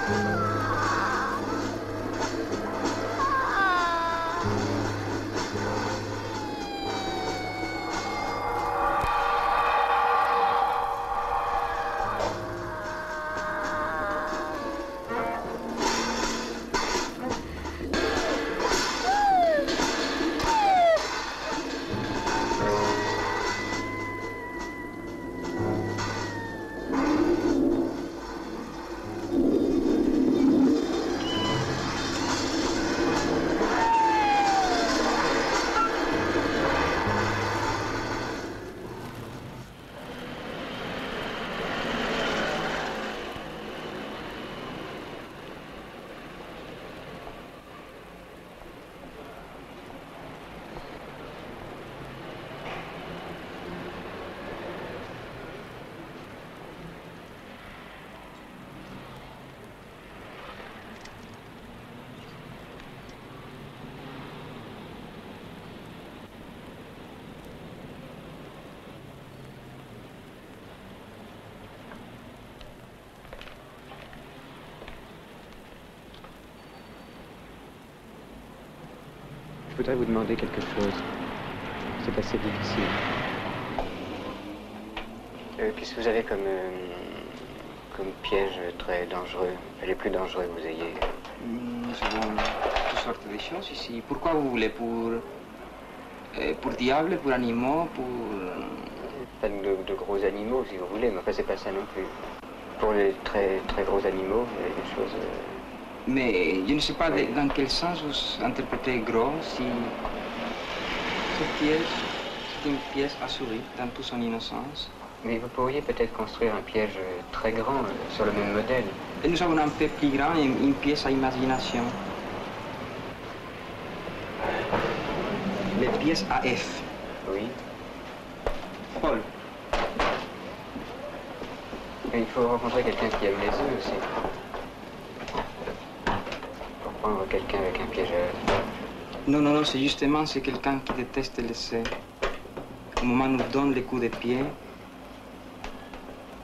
Je voudrais vous demander quelque chose. C'est assez difficile. Qu'est-ce que vous avez comme piège très dangereux, les plus dangereux que vous ayez? Nous avons toutes sortes de choses ici. Pourquoi vous voulez? Pour diable, pour animaux, pour... Pas de gros animaux, si vous voulez, mais enfin, c'est pas ça non plus. Pour les très, très gros animaux, il y a des choses... Mais je ne sais pas dans quel sens vous interprétez gros, si cette pièce, c'est une pièce assurée dans toute son innocence. Mais vous pourriez peut-être construire un piège très grand sur le même modèle. Et nous avons un peu plus grand, une pièce à imagination. Les pièces à F. Oui. Paul. Mais il faut rencontrer quelqu'un qui aime les œufs aussi. Pour prendre quelqu'un avec un piège à œufs. Non, non, non, c'est justement, c'est quelqu'un qui déteste l'essai. Au moment où nous donne les coups de pied,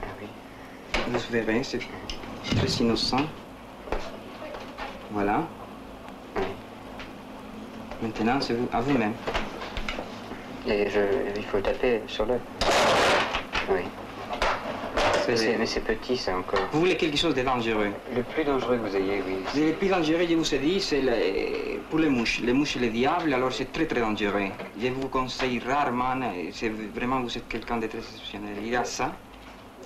ah oui. vous verrez, c'est très innocent. Voilà. Oui. Maintenant, c'est à vous-même. Et il faut taper sur l'œuf. Oui. Mais c'est petit, ça, encore. Vous voulez quelque chose de dangereux? Le plus dangereux que vous ayez, oui. Le plus dangereux, je vous ai dit, c'est pour les mouches. Les mouches et les diables, alors c'est très, très dangereux. Je vous conseille rarement, c'est vraiment, vous êtes quelqu'un de très exceptionnel. Il y a ça,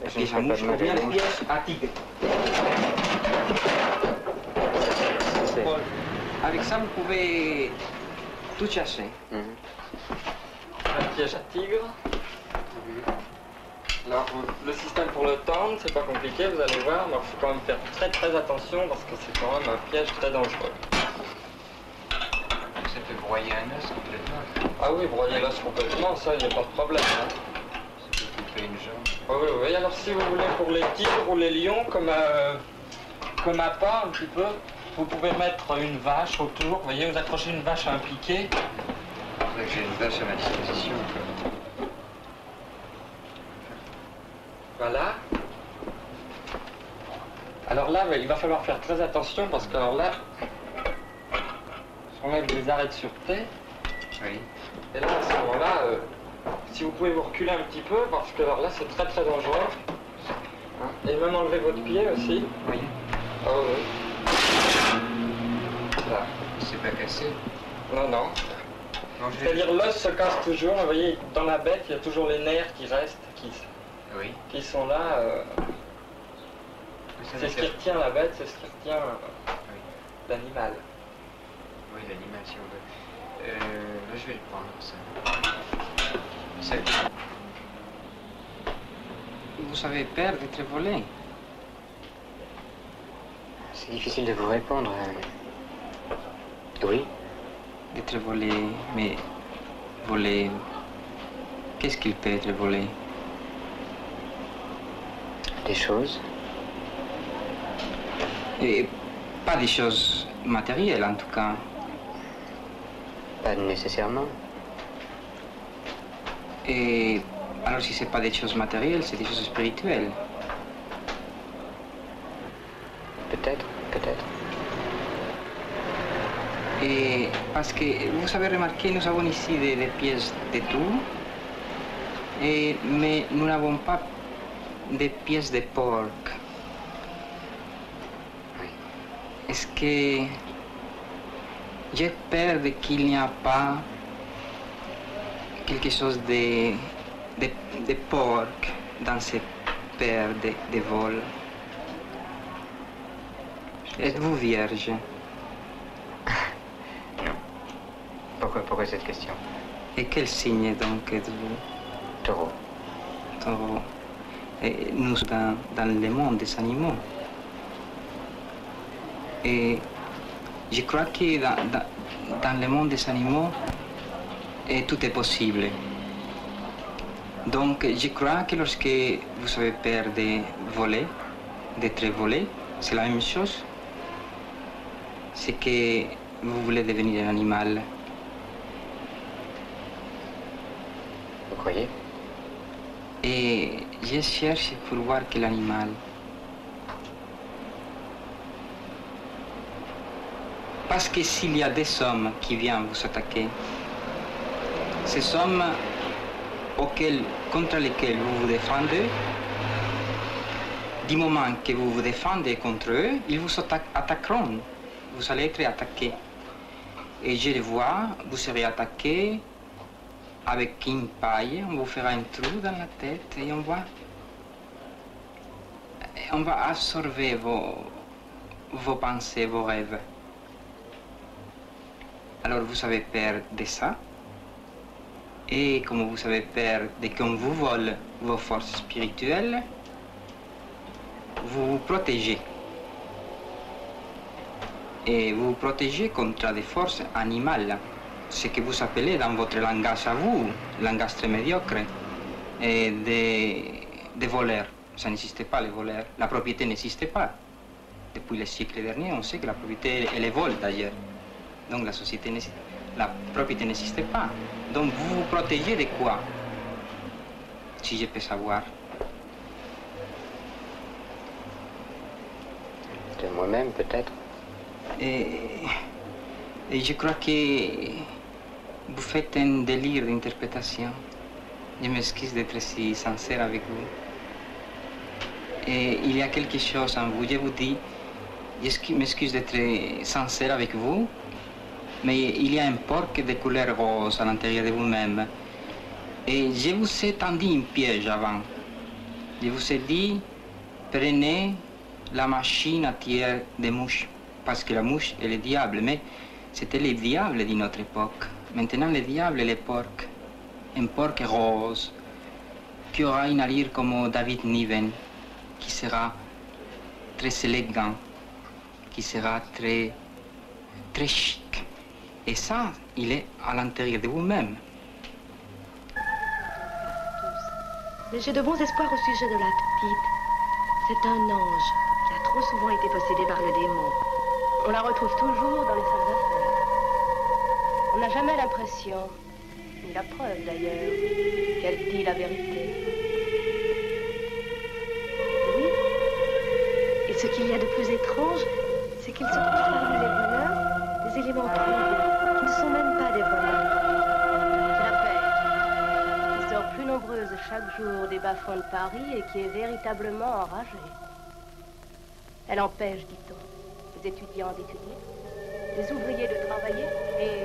la pièce à mouche, ou bien la pièce à tigre. Avec ça, vous pouvez tout chasser. Un piège à tigre. Alors, le système pour le tendre, c'est pas compliqué, vous allez voir, mais il faut quand même faire très très attention parce que c'est quand même un piège très dangereux. Ça peut broyer un os complètement. Ah oui, broyer l'os complètement, ça, il n'y a pas de problème. Hein. Ça peut couper une jambe. Oui, oui, oui. Alors, si vous voulez, pour les tigres ou les lions, comme à pas un petit peu, vous pouvez mettre une vache autour. Vous voyez, vous accrochez une vache à un piquet. J'ai une vache à ma disposition. Voilà. Alors là, il va falloir faire très attention parce que alors là, on met des arrêts de sûreté. Oui. Et là, à ce moment-là, si vous pouvez vous reculer un petit peu parce que alors là, c'est très très dangereux. Hein. Et même enlever votre pied aussi. Oui. Ah oui. Là. C'est pas cassé. Non, non. C'est-à-dire l'os se casse toujours. Vous voyez, dans la bête, il y a toujours les nerfs qui restent, Oui. qui sont là. C'est ce qui retient la bête, c'est ce qui retient l'animal. Oui, l'animal, si on veut. Là, je vais le prendre, ça. Vous avez peur d'être volé? C'est difficile de vous répondre. Oui. D'être volé, mais volé... Qu'est-ce qu'il peut être volé? Des choses. Et pas des choses matérielles, en tout cas. Pas nécessairement. Et alors, si c'est pas des choses matérielles, c'est des choses spirituelles. Peut-être. peut-être. Et parce que vous avez remarqué, nous avons ici des pièces de tout, mais nous n'avons pas de pièces de porc. Oui. Est-ce que j'ai peur qu'il n'y a pas quelque chose de porc dans cette paire de vols? Êtes-vous vierge? Pourquoi cette question? Et quel signe donc êtes-vous? Taureau. Taureau. Et nous sommes dans le monde des animaux. Et je crois que dans le monde des animaux, tout est possible. Donc je crois que lorsque vous avez peur de voler, d'être volé, c'est la même chose. C'est que vous voulez devenir un animal. Vous croyez? Et je cherche pour voir quel animal. Parce que s'il y a des hommes qui viennent vous attaquer, ces hommes contre lesquels vous vous défendez, du moment que vous vous défendez contre eux, ils vous attaqueront. Vous allez être attaqué. Et je le vois, vous serez attaqué avec une paille, on vous fera un trou dans la tête et on va absorber vos pensées, vos rêves. Alors vous avez peur de ça. Et comme vous avez peur de qu'on vous vole vos forces spirituelles, vous vous protégez. Et vous vous protégez contre des forces animales, ce que vous appelez dans votre langage à vous, langage très médiocre, et des voleurs. Ça n'existe pas, les voleurs. La propriété n'existe pas. Depuis les siècles derniers, on sait que la propriété, elle est vol d'ailleurs. Donc la propriété n'existe pas. Donc vous vous protégez de quoi? Si je peux savoir. De moi-même, peut-être. Et je crois que vous faites un délire d'interprétation. Je m'excuse d'être si sincère avec vous. Et il y a quelque chose en vous, je vous dis, je m'excuse d'être sincère avec vous, mais il y a un porc de couleur rose à l'intérieur de vous-même. Et je vous ai tendu un piège avant. Je vous ai dit, prenez la machine à tirer des mouches. Parce que la mouche est le diable, mais c'était le diable de notre époque. Maintenant, le diable est le porc. Un porc rose, qui aura une allure comme David Niven, qui sera très élégant, qui sera très chic. Et ça, il est à l'intérieur de vous-même. Mais j'ai de bons espoirs au sujet de la petite. C'est un ange qui a trop souvent été possédé par le démon. On la retrouve toujours dans les salles d'affaires. On n'a jamais l'impression, ni la preuve d'ailleurs, qu'elle dit la vérité. Oui. Et ce qu'il y a de plus étrange, c'est qu'il se trouve parmi les voleurs des éléments troubles, qui ne sont même pas des voleurs. C'est la paix, qui sort plus nombreuse chaque jour des bas-fonds de Paris et qui est véritablement enragée. Elle empêche, dit-on, les étudiants d'étudier, les ouvriers de travailler et...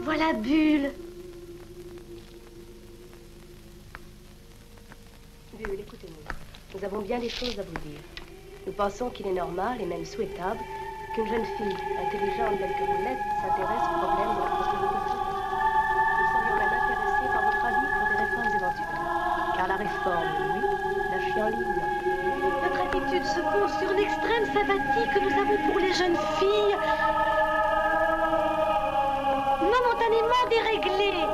Voilà Bulle. Bulle, écoutez-nous. Nous avons bien des choses à vous dire. Nous pensons qu'il est normal et même souhaitable qu'une jeune fille intelligente telle que vous l'êtes s'intéresse au problème de la prospérité publique. Nous serions même intéressés par votre avis pour des réformes éventuelles. Car la réforme, oui, la chienlit, non. Notre attitude se fonde sur l'extrême sympathie que nous avons pour les jeunes filles, momentanément déréglées.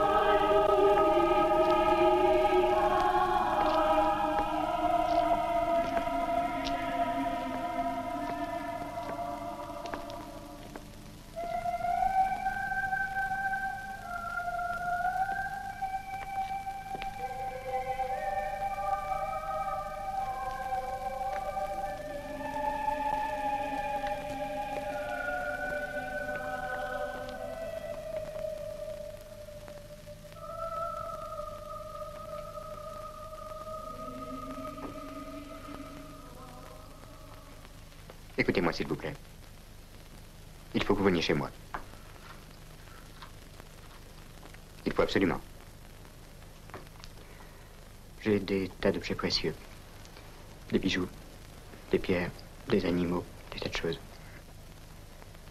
Écoutez-moi, s'il vous plaît. Il faut que vous veniez chez moi. Il faut absolument. J'ai des tas d'objets précieux. Des bijoux, des pierres, des animaux, des tas de choses.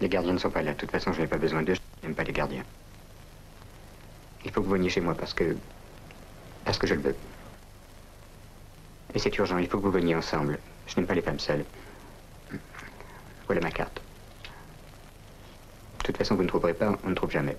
Les gardiens ne sont pas là. De toute façon, je n'ai pas besoin d'eux. Je n'aime pas les gardiens. Il faut que vous veniez chez moi parce que je le veux. Et c'est urgent. Il faut que vous veniez ensemble. Je n'aime pas les femmes seules. Voilà ma carte. De toute façon, vous ne trouverez pas, on ne trouve jamais.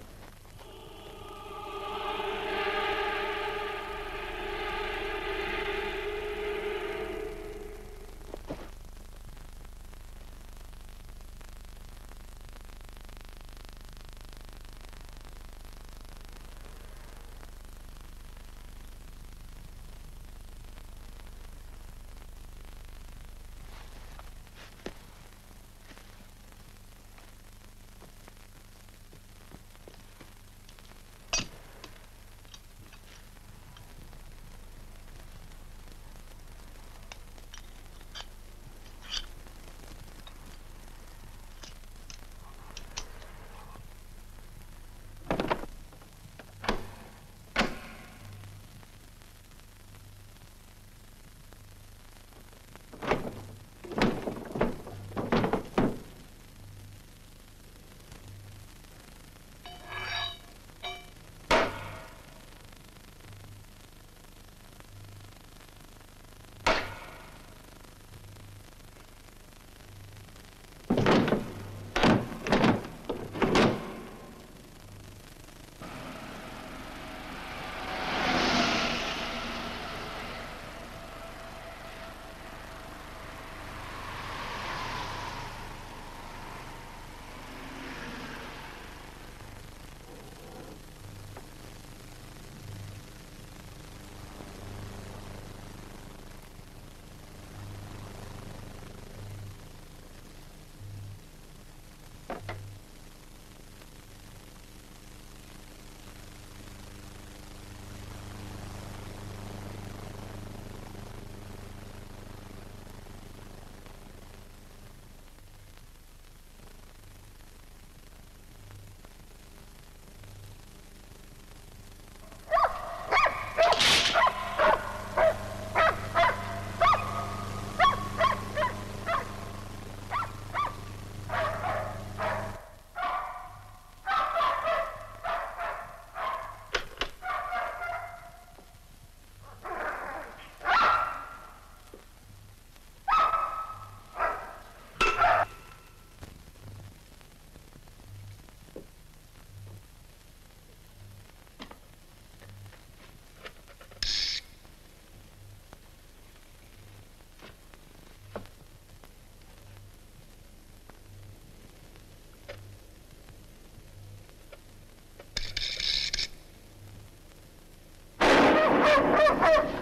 Oh!